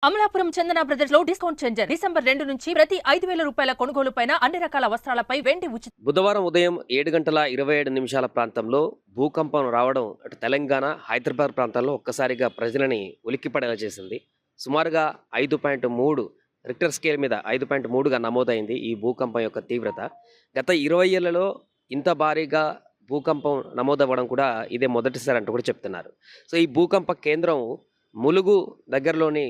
అమలాపురం చందన brothers లో discount changer December 2 నుంచి ప్రతి 5,000 రూపాయల కొనుగోలుపైన అన్ని రకాల వస్త్రాలపై వెండి ఉచిత. బుధవారం ఉదయం 7:27 ప్రాంతంలో భూకంపం రావడం అటు తెలంగాణ, హైదరాబాద్ ప్రాంతాల్లో ఒక్కసారిగా ప్రజలని ఉలిక్కిపడేలా చేసింది. సుమారుగా 5.3 రిక్టర్ స్కేల్ మీద 5.3గా నమోదైంది ఈ భూకంపం యొక్క తీవ్రత. గత 20 ఏళ్లలో ఇంత భారీగా భూకంపం నమోదవ్వడం కూడా ఇదే మొదటిసారి అంటూ కూడా చెప్తున్నారు. సో ఈ భూకంప కేంద్రం ములుగు దగ్గరలోని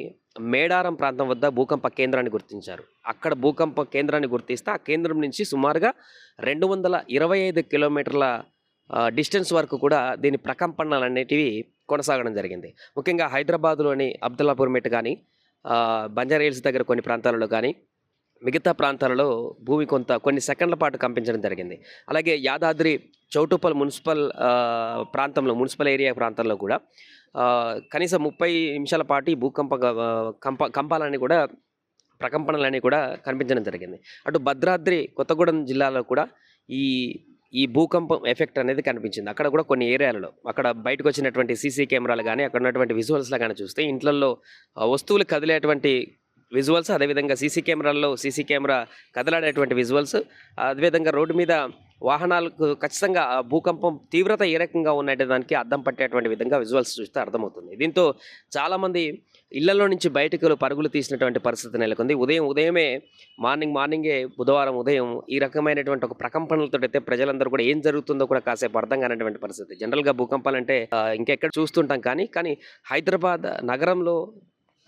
మేడారం ప్రాంతం వద్ద భూకంప కేంద్రాన్ని గుర్తించారు. అక్కడ భూకంప కేంద్రాన్ని గుర్తిస్తే ఆ కేంద్రం నుంచి సుమారుగా 225 కిలోమీటర్ల డిస్టెన్స్ వరకు కూడా దీని ప్రకంపనలు అనేటివి కొనసాగడం జరిగింది. ముఖ్యంగా హైదరాబాద్లోని అబ్దుల్లాపూర్ మెట్ కానీ, బంజారా హిల్స్ దగ్గర కొన్ని ప్రాంతాలలో కానీ, మిగతా ప్రాంతాలలో భూమి కొన్ని సెకండ్ల పాటు కంపించడం జరిగింది. అలాగే యాదాద్రి చౌటుప్పల్ మున్సిపల్ ప్రాంతంలో, మున్సిపల్ ఏరియా ప్రాంతంలో కూడా కనీసం 30 నిమిషాల పాటు ఈ కంపాలని కూడా, ప్రకంపనలన్నీ కూడా కనిపించడం జరిగింది. అటు భద్రాద్రి కొత్తగూడెం జిల్లాలో కూడా ఈ భూకంపం ఎఫెక్ట్ అనేది కనిపించింది. అక్కడ కూడా కొన్ని ఏరియాలలో అక్కడ బయటకు వచ్చినటువంటి సీసీ కెమెరాలు కానీ, అక్కడ ఉన్నటువంటి విజువల్స్లో కానీ చూస్తే ఇంట్లలో వస్తువులు కదిలేటువంటి విజువల్స్, అదేవిధంగా సీసీ కెమెరా కదలాడేటువంటి విజువల్స్, అదేవిధంగా రోడ్డు మీద వాహనాలకు ఖచ్చితంగా భూకంపం తీవ్రత ఏ రకంగా ఉన్నట్టే దానికి అద్దం పట్టేటువంటి విధంగా విజువల్స్ చూస్తే అర్థమవుతుంది. దీంతో చాలామంది ఇళ్లలో నుంచి బయటకు పరుగులు తీసినటువంటి పరిస్థితి నెలకొంది. ఉదయమే మార్నింగే బుధవారం ఉదయం ఈ రకమైనటువంటి ఒక ప్రకంపనలతో అయితే ప్రజలందరూ కూడా ఏం జరుగుతుందో కూడా కాసేపు అర్థం కానటువంటి పరిస్థితి. జనరల్గా భూకంపాలంటే ఇంకెక్కడ చూస్తుంటాం, కానీ హైదరాబాద్ నగరంలో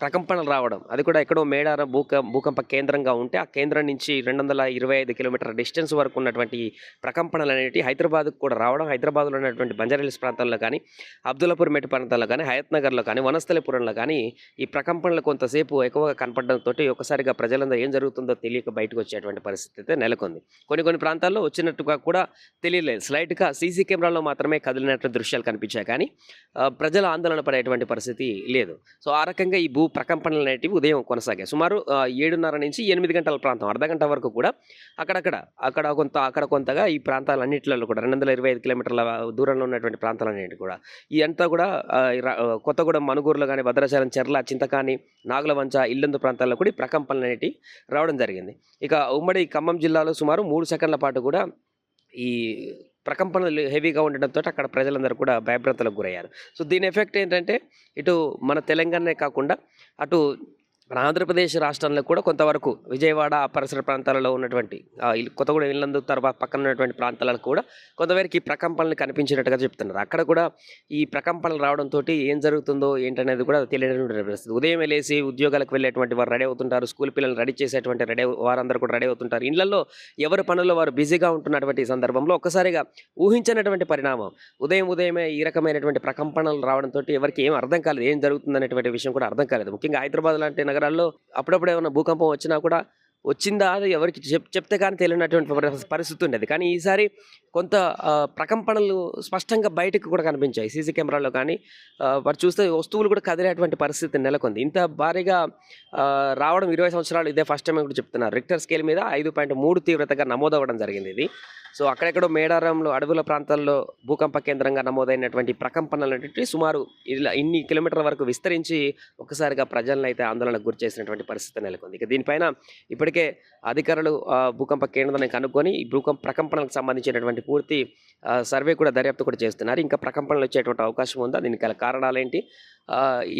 ప్రకంపనలు రావడం, అది కూడా ఎక్కడో మేడారం భూకంప కేంద్రంగా ఉంటే ఆ కేంద్రం నుంచి 225 కిలోమీటర్ల డిస్టెన్స్ వరకు ఉన్నటువంటి ప్రకంపనలు అనేవి హైదరాబాద్కు కూడా రావడం, హైదరాబాద్లో ఉన్నటువంటి బంజారా హిల్స్ ప్రాంతాల్లో కానీ, అబ్దుల్లాపూర్ మెట్ ప్రాంతాల్లో కానీ, హయత్ నగర్లో కానీ, వనస్థలిపురంలో కానీ ఈ ప్రకంపనలు కొంతసేపు ఎక్కువగా కనపడడంతో ఒక్కసారిగా ప్రజలందరూ ఏం జరుగుతుందో తెలియక బయటకు వచ్చేటువంటి పరిస్థితి అయితే నెలకొంది. కొన్ని ప్రాంతాల్లో వచ్చినట్టుగా కూడా తెలియలేదు. స్లైట్గా సీసీ కెమెరాలో మాత్రమే కదిలినటువంటి దృశ్యాలు కనిపించాయి, కానీ ప్రజలు ఆందోళన పడేటువంటి పరిస్థితి లేదు. సో ఆ రకంగా ఈ ప్రకంపనలు అనేటివి ఉదయం కొనసాగాయి. సుమారు 7:30 నుంచి 8 గంటల ప్రాంతం, అర్ధగంట వరకు కూడా అక్కడ కొంతగా ఈ ప్రాంతాలన్నింటిలో కూడా 225 కిలోమీటర్ల దూరంలో ఉన్నటువంటి ప్రాంతాలన్నింటి కూడా ఇదంతా కూడా కొత్తగూడెం, మనుగూరులో కానీ, భద్రాచలం, చెర్ల, చింతకాని, నాగులవంచ, ఇల్లందు ప్రాంతాల్లో కూడా ఈ ప్రకంపనలు అనేటివి రావడం జరిగింది. ఇక ఉమ్మడి ఖమ్మం జిల్లాలో సుమారు 3 సెకండ్ల పాటు కూడా ఈ ప్రకంపనలు హెవీగా ఉండడంతో అక్కడ ప్రజలందరూ కూడా భయభ్రాంతులకు గురయ్యారు. సో దీని ఎఫెక్ట్ ఏంటంటే ఇటు మన తెలంగాణనే కాకుండా అటు మన ఆంధ్రప్రదేశ్ రాష్ట్రంలో కూడా కొంతవరకు విజయవాడ పరిసర ప్రాంతాలలో ఉన్నటువంటి కొత్తగూడెం, ఇల్లందు తర్వాత పక్కన ఉన్నటువంటి ప్రాంతాలకు కూడా కొంతవరకు ఈ ప్రకంపనలు కనిపించినట్టుగా చెప్తున్నారు. అక్కడ కూడా ఈ ప్రకంపనలు రావడంతో ఏం జరుగుతుందో ఏంటనేది కూడా తెలియనటువంటి పరిస్థితి. ఉదయం లేసి ఉద్యోగాలకు వెళ్ళేటువంటి వారు రెడీ అవుతుంటారు, స్కూల్ పిల్లలు రెడీ చేసేటువంటి వారందరూ కూడా రెడీ అవుతుంటారు. ఇళ్లలో ఎవరి పనుల్లో వారు బిజీగా ఉంటున్నటువంటి సందర్భంలో ఒక్కసారిగా ఊహించినటువంటి పరిణామం ఉదయమే ఈ రకమైనటువంటి ప్రకంపనలు రావడంతో ఎవరికి ఏం అర్థం కాలేదు, ఏం జరుగుతుందనేటువంటి విషయం కూడా అర్థం కాలేదు. ముఖ్యంగా హైదరాబాద్ లాంటి నగరాల్లో అప్పుడప్పుడు ఏమైనా భూకంపం వచ్చినా కూడా వచ్చిందా అది ఎవరికి చెప్తే కానీ తెలియనటువంటి పరిస్థితి ఉండేది. కానీ ఈసారి కొంత ప్రకంపనలు స్పష్టంగా బయటకు కూడా కనిపించాయి సీసీ కెమెరాలో కానీ. వారు చూస్తే వస్తువులు కూడా కదిలేటువంటి పరిస్థితి నెలకొంది. ఇంత భారీగా రావడం 20 సంవత్సరాలు ఇదే ఫస్ట్ టైం కూడా చెప్తున్నారు. రిక్టర్ స్కేల్ మీద 5.3 తీవ్రతగా నమోదవ్వడం జరిగింది ఇది. సో అక్కడెక్కడో మేడారంలో అడవుల ప్రాంతాల్లో భూకంప కేంద్రంగా నమోదైనటువంటి ప్రకంపనలు అనేవి సుమారు ఇన్ని కిలోమీటర్ల వరకు విస్తరించి ఒక్కసారిగా ప్రజలను అయితే ఆందోళనకు గురి చేసినటువంటి పరిస్థితి నెలకొంది. ఇక దీనిపైన ఇప్పటికే అధికారులు భూకంప కేంద్రాన్ని కనుక్కొని ఈ ప్రకంపనలకు సంబంధించినటువంటి పూర్తి సర్వే కూడా, దర్యాప్తు కూడా చేస్తున్నారు. ఇంకా ప్రకంపనలు వచ్చేటువంటి అవకాశం ఉందా, దీనికి గల కారణాలు ఏంటి,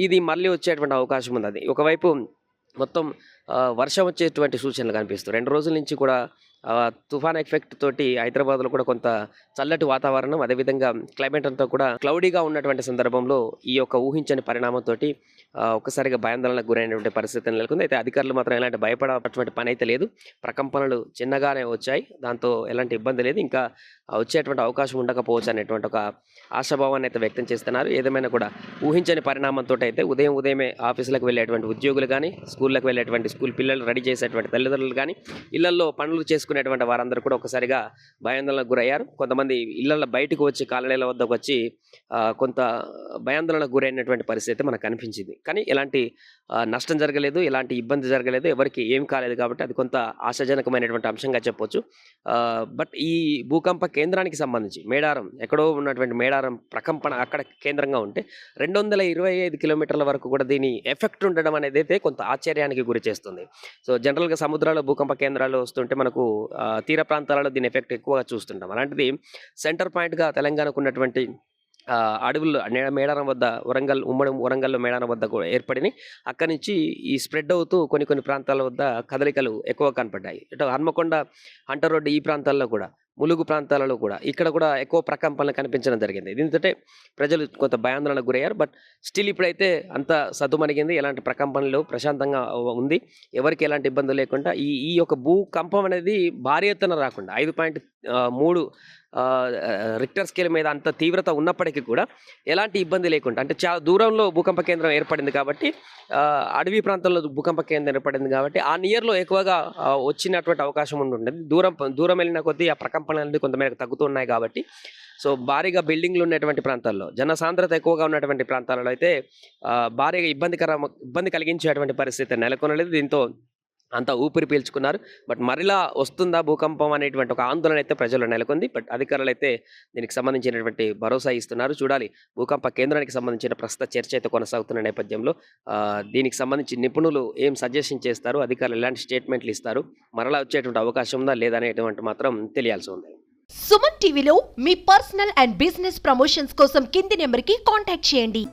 ఇది మళ్ళీ వచ్చేటువంటి అవకాశం ఉంది. అది ఒకవైపు మొత్తం వర్షం వచ్చేటువంటి సూచనలు కనిపిస్తాయి. 2 రోజుల నుంచి కూడా తుఫాన్ ఎఫెక్ట్ తోటి హైదరాబాద్లో కూడా కొంత చల్లటి వాతావరణం, అదేవిధంగా క్లైమేట్ అంతా కూడా క్లౌడీగా ఉన్నటువంటి సందర్భంలో ఈ యొక్క ఊహించని పరిణామంతో ఒక్కసారిగా భయాందోళనకు గురైనటువంటి పరిస్థితి నెలకొంది. అయితే అధికారులు మాత్రం ఎలాంటి భయపడేటువంటి పని అయితే లేదు. ప్రకంపనలు చిన్నగానే వచ్చాయి, దాంతో ఎలాంటి ఇబ్బంది లేదు, ఇంకా వచ్చేటువంటి అవకాశం ఉండకపోవచ్చు అనేటువంటి ఒక ఆశాభావాన్ని అయితే వ్యక్తం చేస్తున్నారు. ఏదేమైనా కూడా ఊహించని పరిణామంతో అయితే ఉదయమే ఆఫీసులకు వెళ్ళేటువంటి ఉద్యోగులు కానీ, స్కూళ్ళకు వెళ్ళేటువంటి స్కూల్ పిల్లలు రెడీ చేసేటువంటి తల్లిదండ్రులు కానీ, ఇళ్లలో పనులు చేసుకునేటువంటి వారందరూ కూడా ఒకసారిగా భయాందోళనకు గురయ్యారు. కొంతమంది ఇళ్లలో బయటకు వచ్చి కాలనీల వద్దకు వచ్చి కొంత భయాందోళనకు గురైనటువంటి పరిస్థితి మనకు కనిపించింది. కానీ ఎలాంటి నష్టం జరగలేదు, ఎలాంటి ఇబ్బంది జరగలేదు, ఎవరికి ఏం కాలేదు కాబట్టి అది కొంత ఆశాజనకమైనటువంటి అంశంగా చెప్పొచ్చు. బట్ ఈ భూకంప కేంద్రానికి సంబంధించి మేడారం ఎక్కడో ఉన్నటువంటి మేడారం ప్రకంపన అక్కడ కేంద్రంగా ఉంటే 225 కిలోమీటర్ల వరకు కూడా దీని ఎఫెక్ట్ ఉండడం అనేది అయితే కొంత ఆశ్చర్యానికి గురి చేస్తుంది. సో జనరల్గా సముద్రాల భూకంప కేంద్రాలు వస్తుంటే మనకు తీర ప్రాంతాలలో దీని ఎఫెక్ట్ ఎక్కువగా చూస్తుంటాం. అలాంటిది సెంటర్ పాయింట్గా తెలంగాణకు ఉన్నటువంటి అడవుల్లో మేడారం వద్ద ఉమ్మడి వరంగల్లో మేడారం వద్ద కూడా ఏర్పడినాయి. అక్కడి నుంచి ఈ స్ప్రెడ్ అవుతూ కొన్ని ప్రాంతాల వద్ద కదలికలు ఎక్కువ కనపడ్డాయి. ఇటు హన్మకొండ, హంటర్ రోడ్డు ఈ ప్రాంతాల్లో కూడా, ములుగు ప్రాంతాలలో కూడా ఇక్కడ కూడా ఎక్కువ ప్రకంపనలు కనిపించడం జరిగింది. దీంతో ప్రజలు కొంత భయాందోళనకు గురయ్యారు. బట్ స్టిల్ ఇప్పుడైతే అంత సద్దుమణిగింది, ఎలాంటి ప్రకంపనలు ప్రశాంతంగా ఉంది, ఎవరికి ఎలాంటి ఇబ్బందులు లేకుండా ఈ యొక్క భూకంపం అనేది భారీ ఎత్తున రాకుండా 5.3 రిక్టర్ స్కేల్ మీద అంత తీవ్రత ఉన్నప్పటికీ కూడా ఎలాంటి ఇబ్బంది లేకుండా, అంటే చాలా దూరంలో భూకంప కేంద్రం ఏర్పడింది కాబట్టి, అడవి ప్రాంతంలో భూకంప కేంద్రం ఏర్పడింది కాబట్టి ఆ నియర్లో ఎక్కువగా వచ్చినటువంటి అవకాశం ఉండేది. దూరం వెళ్ళిన కొద్దీ ఆ ప్రకంపనలు అనేది కొంతమేరకు తగ్గుతున్నాయి కాబట్టి, సో భారీగా బిల్డింగ్లు ఉన్నటువంటి ప్రాంతాల్లో, జనసాంద్రత ఎక్కువగా ఉన్నటువంటి ప్రాంతాలలో అయితే భారీగా ఇబ్బంది కలిగించేటువంటి పరిస్థితి నెలకొనలేదు. దీంతో అంతా ఊపిరి పీల్చుకున్నారు. బట్ మరలా వస్తుందా భూకంపం అనేటువంటి ఒక ఆందోళన అయితే ప్రజల్లో నెలకొంది. బట్ అధికారులు అయితే దీనికి సంబంధించినటువంటి భరోసా ఇస్తున్నారు. చూడాలి, భూకంప కేంద్రానికి సంబంధించిన ప్రస్తుత చర్చ అయితే కొనసాగుతున్న నేపథ్యంలో దీనికి సంబంధించి నిపుణులు ఏం సజెషన్ చేస్తారు, అధికారులు ఎలాంటి స్టేట్మెంట్లు ఇస్తారు, మరలా వచ్చేటువంటి అవకాశం ఉందా లేదా అనేటువంటి మాత్రం తెలియాల్సి ఉంది. సుమన్ టీవీలో మీ పర్సనల్ అండ్ బిజినెస్ ప్రమోషన్స్ కోసం కింది నెంబర్కి కాంటాక్ట్ చేయండి.